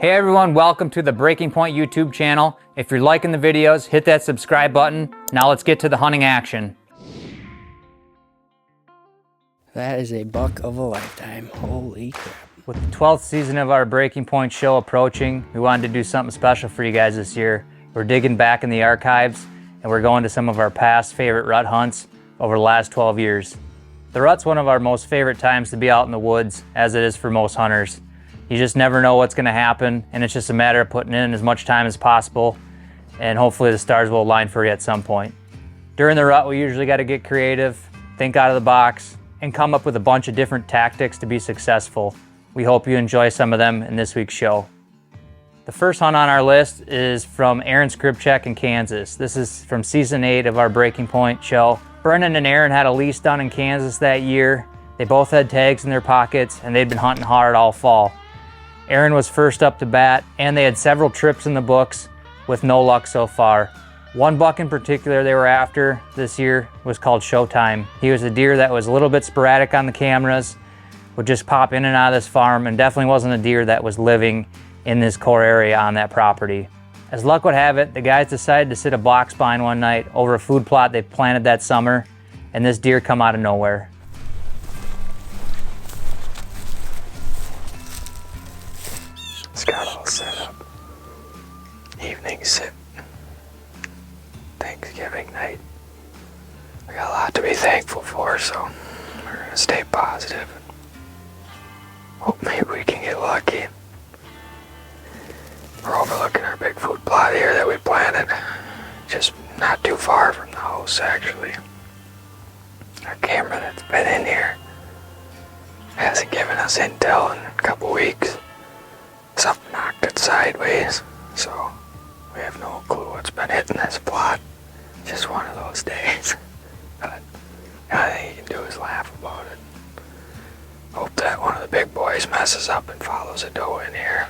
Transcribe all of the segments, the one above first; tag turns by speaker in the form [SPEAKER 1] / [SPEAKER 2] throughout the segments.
[SPEAKER 1] Hey everyone, welcome to the Breaking Point YouTube channel. If you're liking the videos, hit that subscribe button. Now let's get to the hunting action.
[SPEAKER 2] That is a buck of a lifetime. Holy crap.
[SPEAKER 1] With the 12th season of our Breaking Point show approaching, we wanted to do something special for you guys this year. We're digging back in the archives and we're going to some of our past favorite rut hunts over the last 12 years. The rut's one of our most favorite times to be out in the woods, as it is for most hunters. You just never know what's gonna happen, and it's just a matter of putting in as much time as possible, and hopefully the stars will align for you at some point. During the rut, we usually gotta get creative, think out of the box, and come up with a bunch of different tactics to be successful. We hope you enjoy some of them in this week's show. The first hunt on our list is from Aaron Skripchak in Kansas. This is from season 8 of our Breaking Point show. Brennan and Aaron had a lease done in Kansas that year. They both had tags in their pockets, and they'd been hunting hard all fall. Aaron was first up to bat, and they had several trips in the books with no luck so far. One buck in particular they were after this year was called Showtime. He was a deer that was a little bit sporadic on the cameras, would just pop in and out of this farm, and definitely wasn't a deer that was living in this core area on that property. As luck would have it, the guys decided to sit a box spine one night over a food plot they planted that summer, and this deer come out of nowhere.
[SPEAKER 3] It's got all set up. Evening sit. Thanksgiving night. We got a lot to be thankful for, so we're gonna stay positive and hope maybe we can get lucky. We're overlooking our big food plot here that we planted, just not too far from the house actually. Our camera that's been in here hasn't given us intel in a couple weeks. Something knocked it sideways, so we have no clue what's been hitting this plot. Just one of those days. But the only thing you can do is laugh about it. Hope that one of the big boys messes up and follows a doe in here.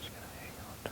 [SPEAKER 3] Just gonna hang out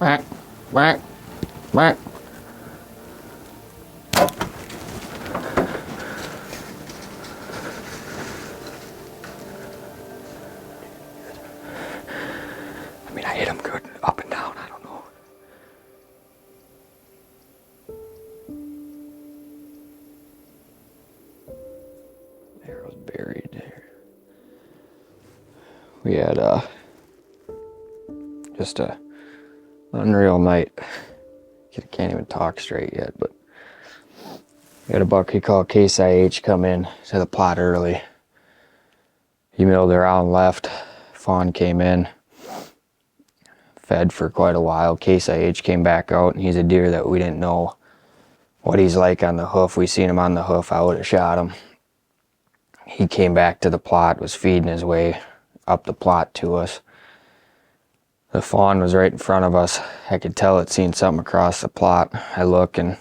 [SPEAKER 3] Quack, quack, quack. I mean, I hit him good up and down, I don't know. Arrow's buried there. We had just a unreal night. Can't even talk straight yet, but we had a buck he called Case IH come in to the plot early. He milled around left. Fawn came in, fed for quite a while. Case IH came back out, and he's a deer that we didn't know what he's like on the hoof. We seen him on the hoof, I would have shot him. He came back to the plot, was feeding his way up the plot to us. The fawn was right in front of us. I could tell it seen something across the plot. I look, and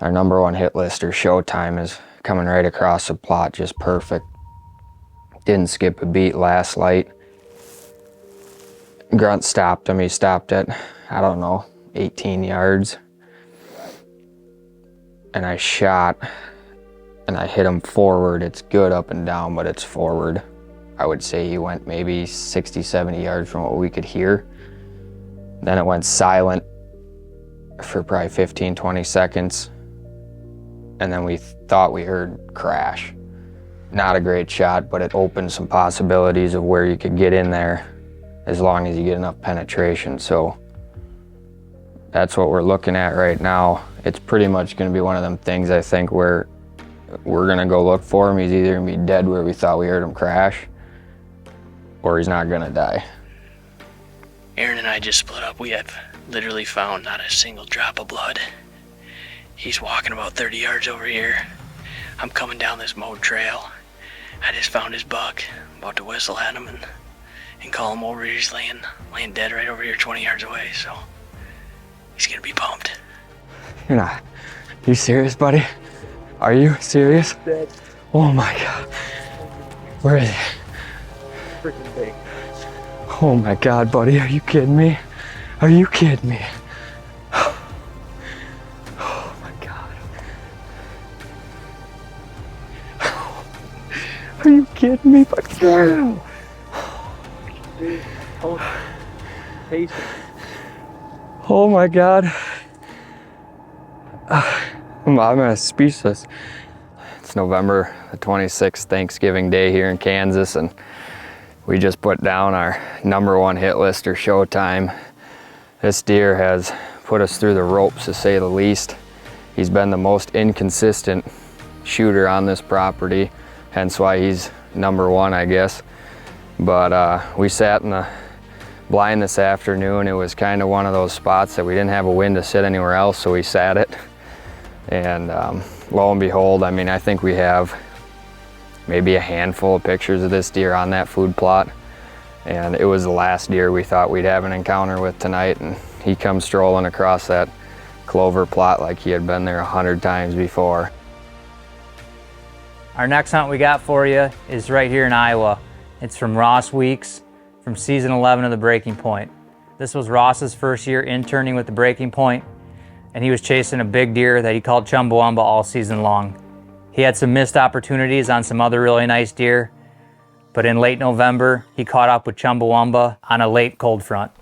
[SPEAKER 3] our number one hit lister, Showtime, is coming right across the plot, just perfect. Didn't skip a beat last light. Grunt stopped him. He stopped at, I don't know, 18 yards. And I shot, and I hit him forward. It's good up and down, but it's forward. I would say he went maybe 60, 70 yards from what we could hear. Then it went silent for probably 15, 20 seconds. And then we thought we heard crash. Not a great shot, but it opened some possibilities of where you could get in there as long as you get enough penetration. So that's what we're looking at right now. It's pretty much gonna be one of them things, I think, where we're gonna go look for him. He's either gonna be dead where we thought we heard him crash, or he's not gonna die.
[SPEAKER 2] Aaron and I just split up. We have literally found not a single drop of blood. He's walking about 30 yards over here. I'm coming down this mowed trail. I just found his buck. I'm about to whistle at him and call him over. He's laying dead right over here 20 yards away, so he's gonna be pumped.
[SPEAKER 3] You're not. You serious, buddy? Are you serious?
[SPEAKER 2] Dead.
[SPEAKER 3] Oh my God. Where is he?
[SPEAKER 2] Freaking big.
[SPEAKER 3] Oh my God, buddy, are you kidding me? Are you kidding me? Oh my God. Are you kidding me? Oh my God. I'm speechless. It's November the 26th, Thanksgiving Day here in Kansas, and we just put down our number one hit lister, Showtime. This deer has put us through the ropes, to say the least. He's been the most inconsistent shooter on this property, hence why he's number one, I guess. But we sat in the blind this afternoon. It was kind of one of those spots that we didn't have a wind to sit anywhere else, so we sat it. And lo and behold, I mean, I think we have maybe a handful of pictures of this deer on that food plot. And it was the last deer we thought we'd have an encounter with tonight, and he comes strolling across that clover plot like he had been there 100 times before.
[SPEAKER 1] Our next hunt we got for you is right here in Iowa. It's from Ross Weeks from season 11 of the Breaking Point. This was Ross's first year interning with the Breaking Point, and he was chasing a big deer that he called Chumbawamba all season long. He had some missed opportunities on some other really nice deer, but in late November, he caught up with Chumbawamba on a late cold front.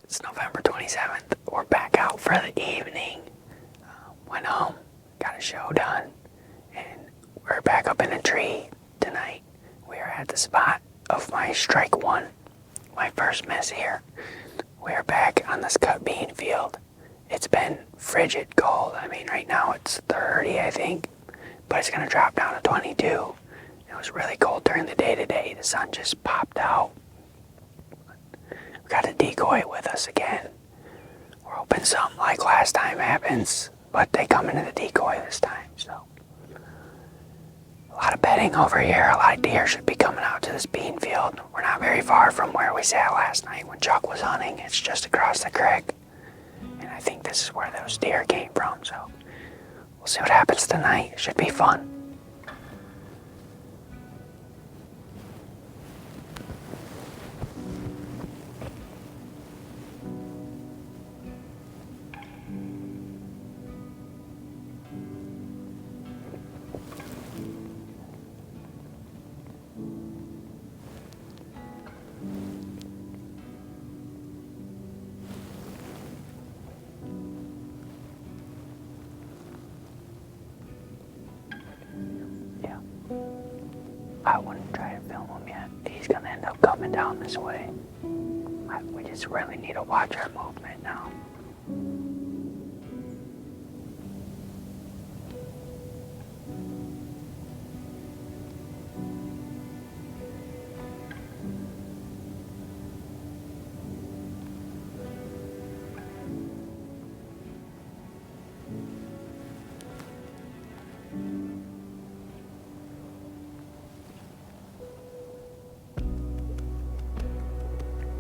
[SPEAKER 2] It's November 27th. We're back out for the evening. Went home, got a show done, and we're back up in a tree tonight. We are at the spot of my strike one, my first miss here. We are back on this cut bean field. It's been frigid cold. I mean, right now it's 30, I think, but it's gonna drop down to 22. It was really cold during the day today. The sun just popped out. We got a decoy with us again. We're hoping something like last time happens, but they come into the decoy this time, so. A lot of bedding over here. A lot of deer should be coming out to this bean field. We're not very far from where we sat last night when Chuck was hunting. It's just across the creek. And I think this is where those deer came from, so we'll see what happens tonight. It should be fun. down this way. We just really need to watch our movement now.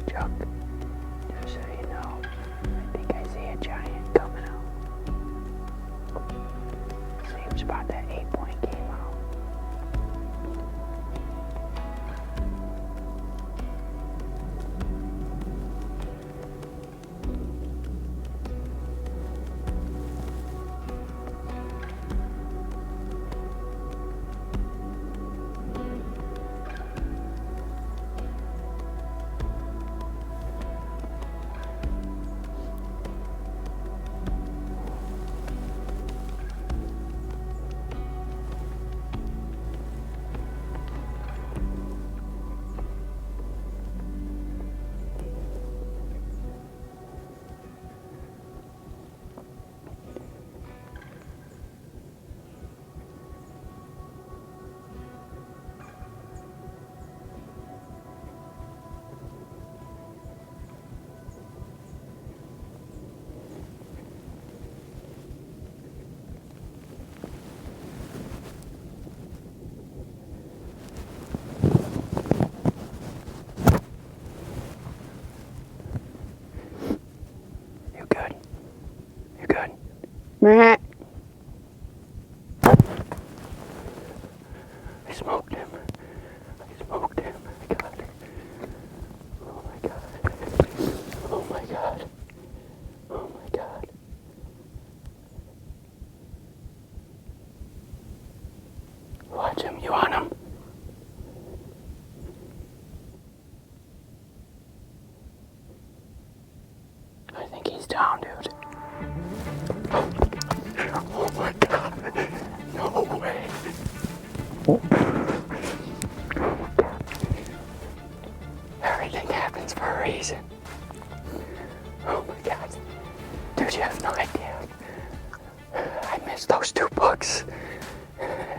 [SPEAKER 2] Chuck, just so you know, I think I see a giant coming out. Same spot that 8-point came out. Meh. I smoked him. I smoked him. I got it. Oh my god. Oh my god. Oh my god. Watch him. You want him? I think he's down, dude. Oh my god. No way. Oh my god. Everything happens for a reason. Oh my god. Dude, you have no idea. I missed those 2 bucks.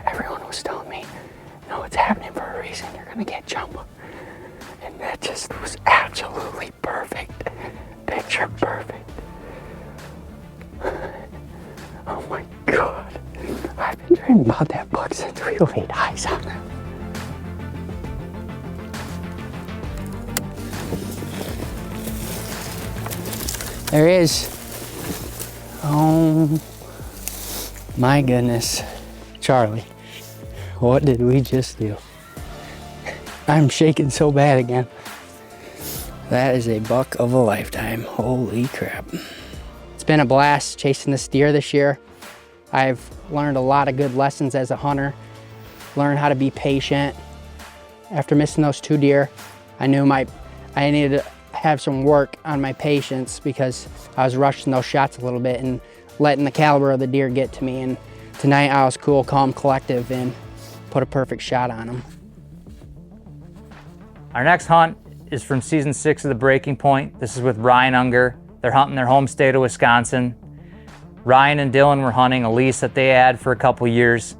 [SPEAKER 2] Everyone was telling me, no, it's happening for a reason. You're gonna get jump. And that just was absolutely perfect. Picture perfect. Oh my god. I've been dreaming about that buck since we laid eyes on him. There he is. Oh my goodness. Charlie, what did we just do? I'm shaking so bad again. That is a buck of a lifetime. Holy crap. It's been a blast chasing this deer this year. I've learned a lot of good lessons as a hunter. Learned how to be patient. After missing those 2 deer, I knew I needed to have some work on my patience because I was rushing those shots a little bit and letting the caliber of the deer get to me. And tonight I was cool, calm, collective, and put a perfect shot on him.
[SPEAKER 1] Our next hunt is from season 6 of the Breaking Point. This is with Ryan Unger. They're hunting their home state of Wisconsin. Ryan and Dylan were hunting a lease that they had for a couple years.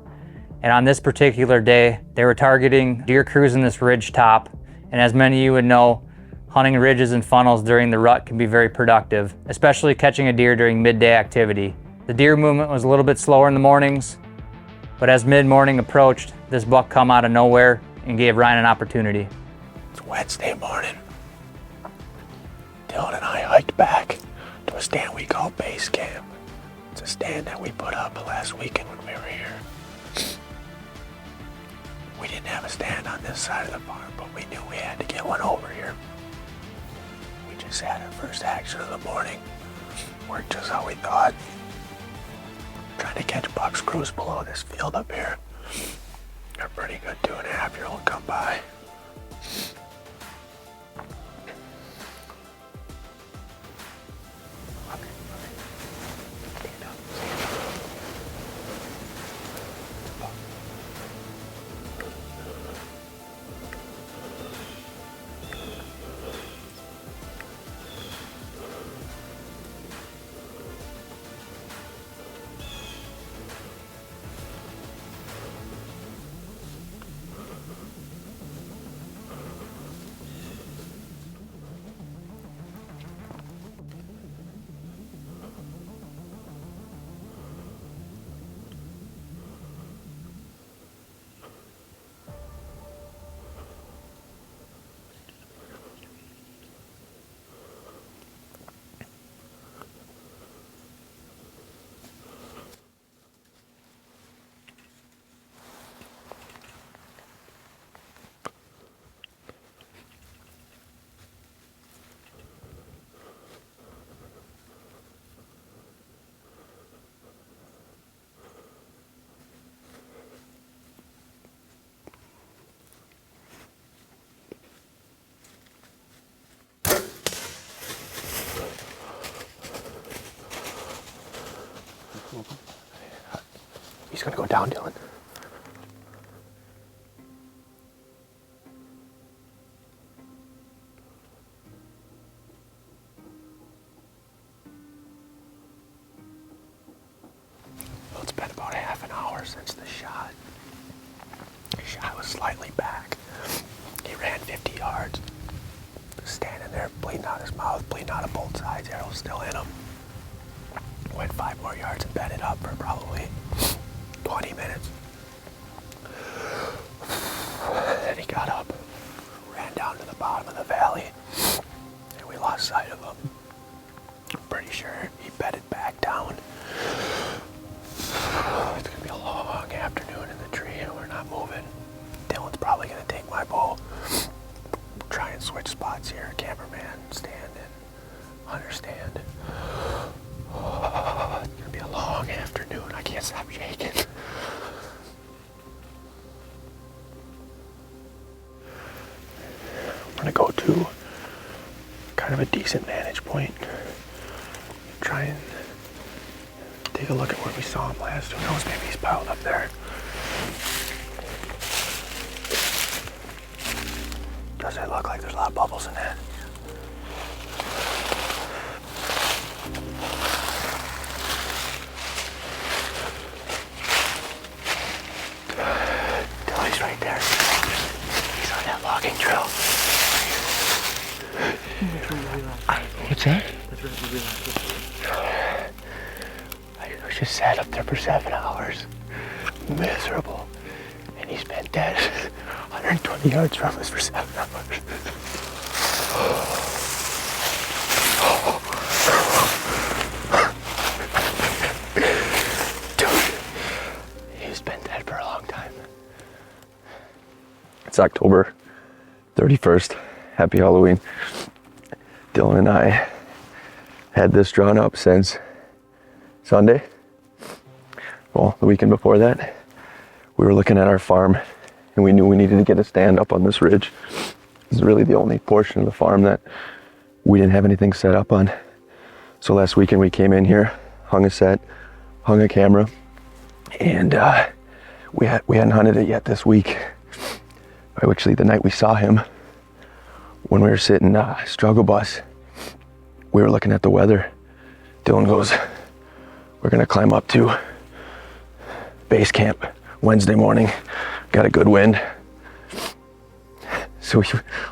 [SPEAKER 1] And on this particular day, they were targeting deer cruising this ridge top. And as many of you would know, hunting ridges and funnels during the rut can be very productive, especially catching a deer during midday activity. The deer movement was a little bit slower in the mornings, but as mid-morning approached, this buck come out of nowhere and gave Ryan an opportunity.
[SPEAKER 3] It's Wednesday morning. Dylan and I hiked back to a stand we call Base Camp. It's a stand that we put up last weekend when we were here. We didn't have a stand on this side of the barn, but we knew we had to get one over here. We just had our first action of the morning. Worked just how we thought. Trying to catch bucks cruise below this field up here. A pretty good 2.5-year-old come by.
[SPEAKER 2] He's gonna go down, Dylan. Well, it's been about half an hour since the shot. The shot was slightly back. He ran 50 yards. Standing there, bleeding out his mouth, bleeding out of both sides, arrow's still in him. Went 5 more yards and bedded up for probably 20 minutes. Then he got up, ran down to the bottom of the valley, and we lost sight of him. I'm pretty sure he bedded back down. It's gonna be a long afternoon in the tree, and we're not moving. Dylan's probably gonna take my bow. Try and switch spots here. Cameraman, stand and understand. Oh, it's gonna be a long afternoon. I can't stop shaking. I'm gonna go to kind of a decent vantage point. Try and take a look at where we saw him last. Who knows, maybe he's piled up there. Does it look like there's a lot of bubbles in that? He's right there. He's on that logging trail. What's that? I just sat up there for 7 hours. Miserable. And he's been dead 120 yards from us for 7 hours. Dude, he's been dead for a long time.
[SPEAKER 3] It's October 31st. Happy Halloween. Dylan and I had this drawn up since Sunday. Well, the weekend before that, we were looking at our farm and we knew we needed to get a stand up on this ridge. This is really the only portion of the farm that we didn't have anything set up on. So last weekend we came in here, hung a set, hung a camera, and we hadn't hunted it yet this week. Actually, the night we saw him, when we were sitting struggle bus, we were looking at the weather. Dylan goes, we're gonna climb up to base camp Wednesday morning. Got a good wind. So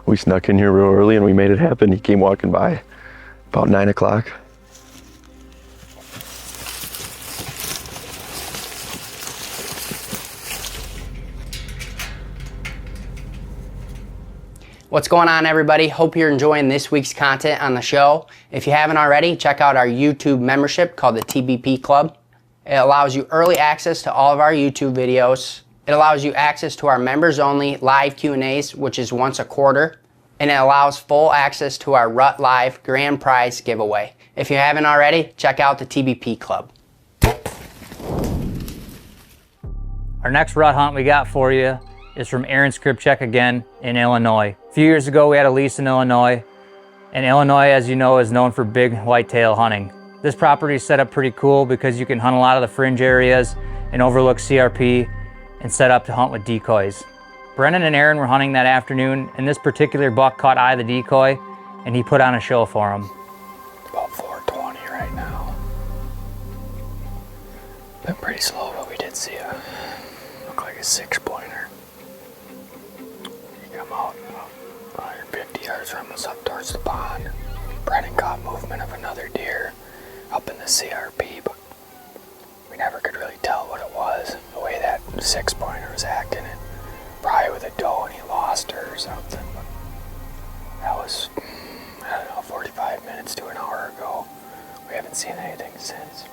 [SPEAKER 3] we snuck in here real early and we made it happen. He came walking by about 9 o'clock.
[SPEAKER 2] What's going on, everybody? Hope you're enjoying this week's content on the show. If you haven't already, check out our YouTube membership called the TBP Club. It allows you early access to all of our YouTube videos. It allows you access to our members only live Q&As, which is once a quarter. And it allows full access to our Rut Live grand prize giveaway. If you haven't already, check out the TBP Club.
[SPEAKER 1] Our next rut hunt we got for you is from Aaron Skripchek again in Illinois. A few years ago we had a lease in Illinois, and Illinois, as you know, is known for big whitetail hunting. This property is set up pretty cool because you can hunt a lot of the fringe areas and overlook CRP and set up to hunt with decoys. Brennan and Aaron were hunting that afternoon, and this particular buck caught eye of the decoy, and he put on a show for him.
[SPEAKER 3] About 4:20 right now. Been pretty slow, but we did see look like a 6-pointer. He come out about 150 yards from us up towards the pond. Brennan caught movement of another deer up in the CRP, but we never could really tell what it was. The way that 6-pointer was acting, it probably with a doe and he lost her or something. But that was, I don't know, 45 minutes to an hour ago. We haven't seen anything since.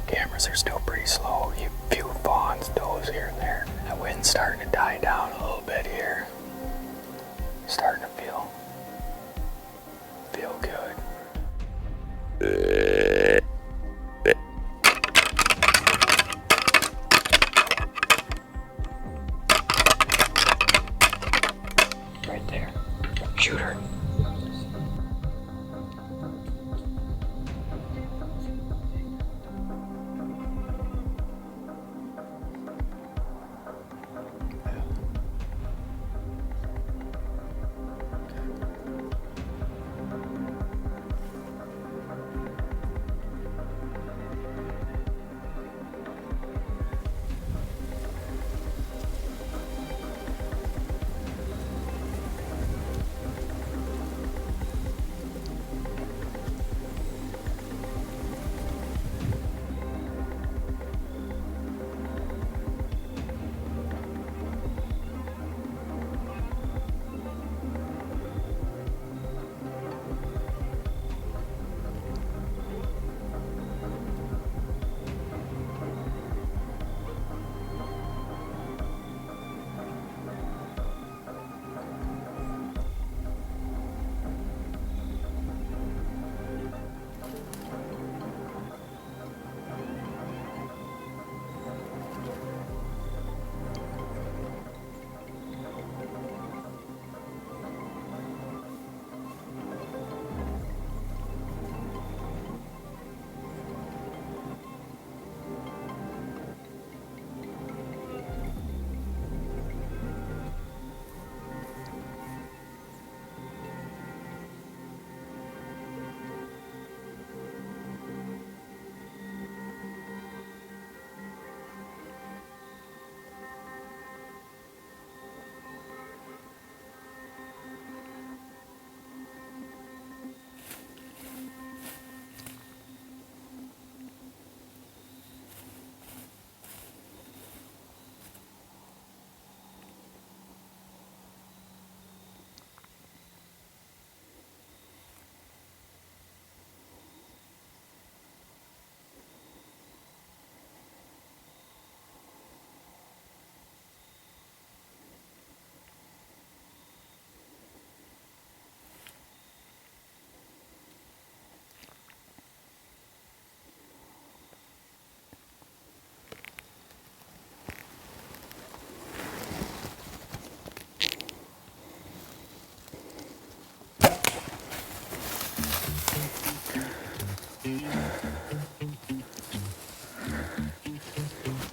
[SPEAKER 3] Cameras are still pretty slow. A few fawns, does here and there. That wind's starting to die down a little bit here. Starting to feel good. Right there. Shoot her.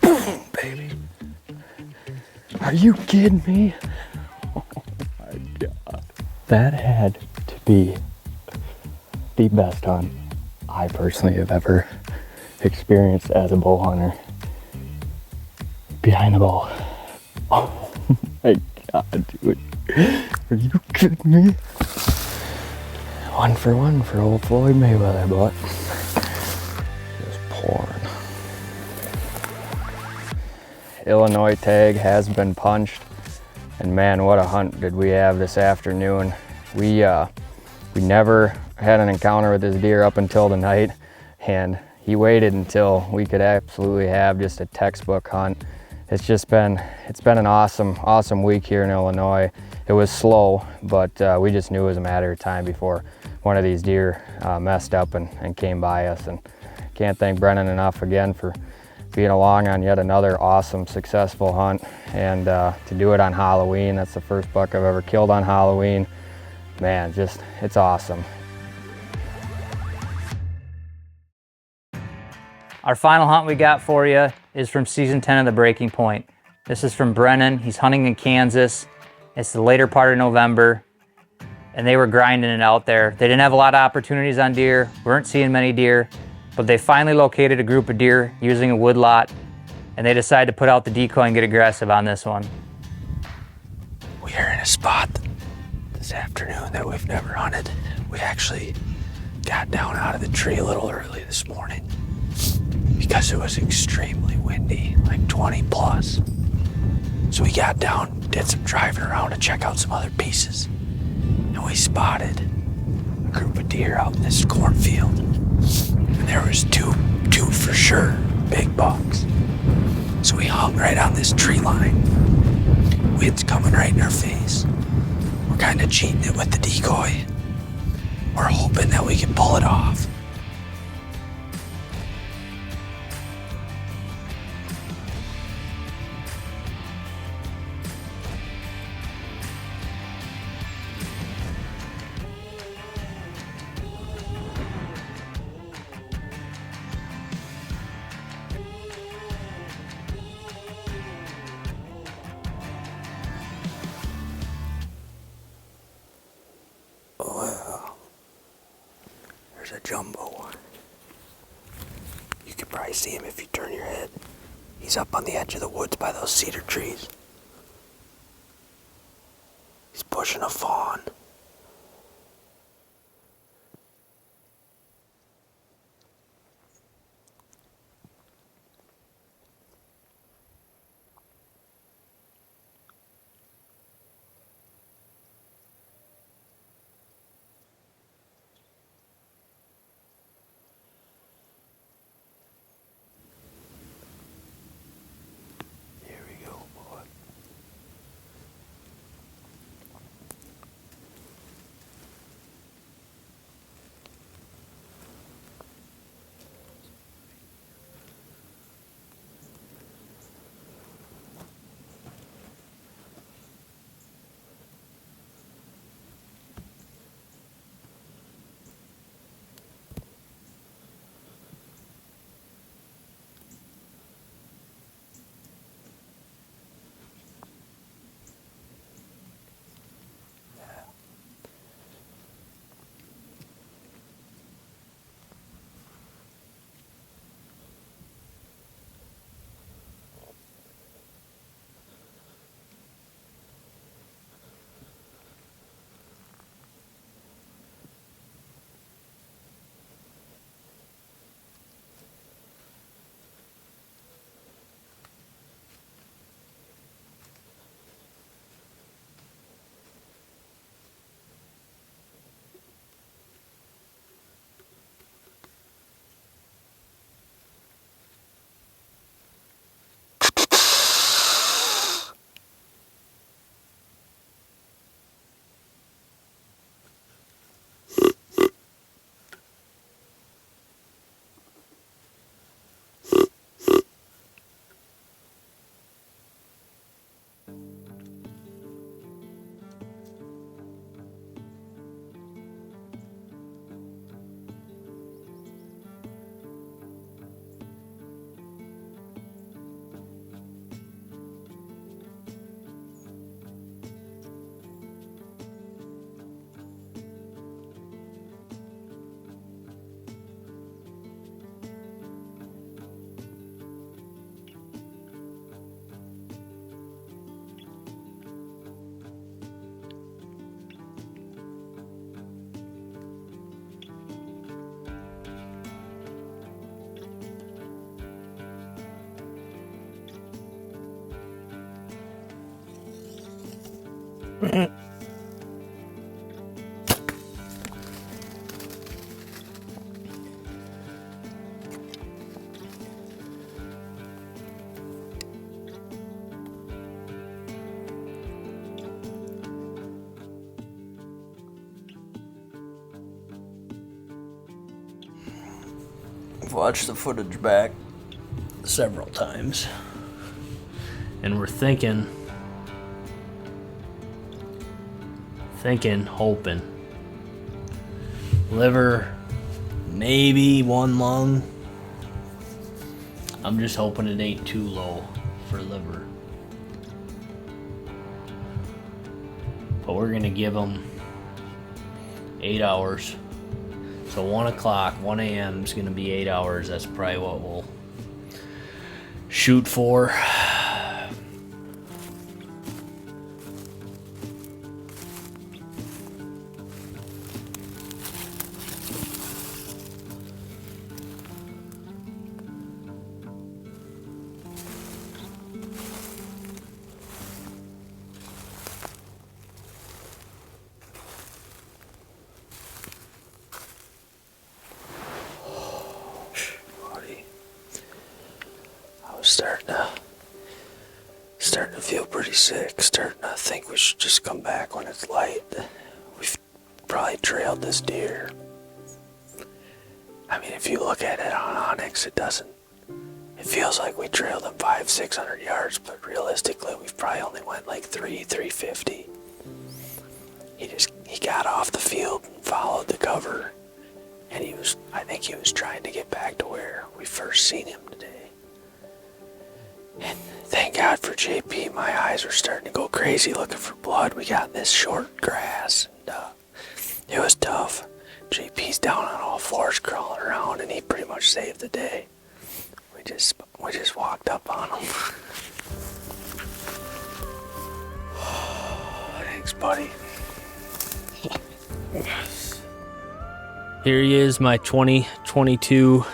[SPEAKER 3] Boom, baby. Are you kidding me? Oh my God. That had to be the best hunt I personally have ever experienced as a bow hunter. Behind the bow. Oh my God, dude. Are you kidding me? 1 for 1 for old Floyd Mayweather, but just pouring. Illinois tag has been punched, and man, what a hunt did we have this afternoon. We never had an encounter with this deer up until tonight, and he waited until we could absolutely have just a textbook hunt. It's been an awesome week here in Illinois. It was slow, but we just knew it was a matter of time before one of these deer messed up and came by us. And can't thank Brennan enough again for being along on yet another awesome, successful hunt. And to do it on Halloween, that's the first buck I've ever killed on Halloween. Man, it's awesome.
[SPEAKER 1] Our final hunt we got for you is from season 10 of the Breaking Point. This is from Brennan. He's hunting in Kansas. It's the later part of November, and they were grinding it out there. They didn't have a lot of opportunities on deer, weren't seeing many deer, but they finally located a group of deer using a wood lot, and they decided to put out the decoy and get aggressive on this one.
[SPEAKER 3] We are in a spot this afternoon that we've never hunted. We actually got down out of the tree a little early this morning because it was extremely windy, like 20 plus. So we got down, did some driving around to check out some other pieces, and we spotted a group of deer out in this cornfield. And there was two for sure, big bucks. So we hung right on this tree line. Wind's coming right in our face. We're kind of cheating it with the decoy. We're hoping that we can pull it off. Well, there's a jumbo. You can probably see him if you turn your head. He's up on the edge of the woods by those cedar trees. He's pushing a fawn. Here we go, boy.
[SPEAKER 4] I've watched the footage back several times, and we're thinking, hoping. Liver, maybe one lung. I'm just hoping it ain't too low for liver. But we're gonna give them 8 hours. So 1 o'clock, 1 a.m. is gonna be 8 hours. That's probably what we'll shoot for.
[SPEAKER 3] Starting to feel pretty sick, starting to think we should just come back when it's light. We've probably trailed this deer. I mean, if you look at it on Onyx, it feels like we trailed him 500-600 yards, but realistically we've probably only went like 350. He got off the field and followed the cover, and I think he was trying to get back to where we first seen him today. And thank God for JP, my eyes were starting to go crazy looking for blood. We got in this short grass, and it was tough. JP's down on all fours crawling around, and he pretty much saved the day. We just walked up on him. Thanks, buddy.
[SPEAKER 4] Here he is, my 2022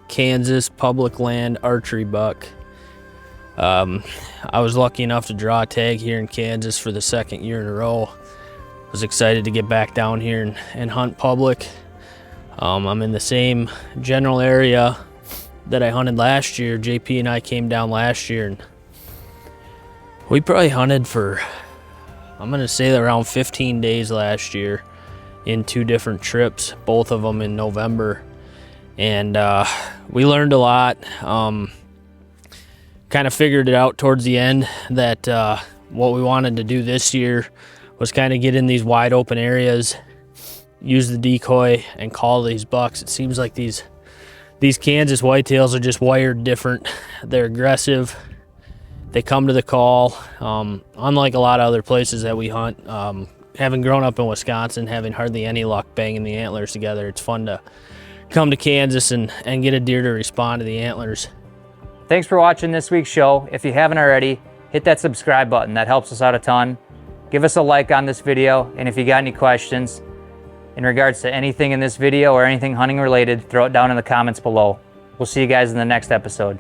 [SPEAKER 4] Kansas public land archery buck. I was lucky enough to draw a tag here in Kansas for the second year in a row. Was excited to get back down here and hunt public. I'm in the same general area that I hunted last year. JP and I came down last year, and we probably hunted for, I'm gonna say around 15 days last year in 2 different trips, both of them in November. And we learned a lot. Kind of figured it out towards the end that what we wanted to do this year was kind of get in these wide open areas, use the decoy, and call these bucks. It seems like these Kansas whitetails are just wired different. They're aggressive. They come to the call. Unlike a lot of other places that we hunt, having grown up in Wisconsin, having hardly any luck banging the antlers together, it's fun to come to Kansas and get a deer to respond to the antlers.
[SPEAKER 1] Thanks for watching this week's show. If you haven't already, hit that subscribe button. That helps us out a ton. Give us a like on this video, and if you got any questions in regards to anything in this video or anything hunting related, throw it down in the comments below. We'll see you guys in the next episode.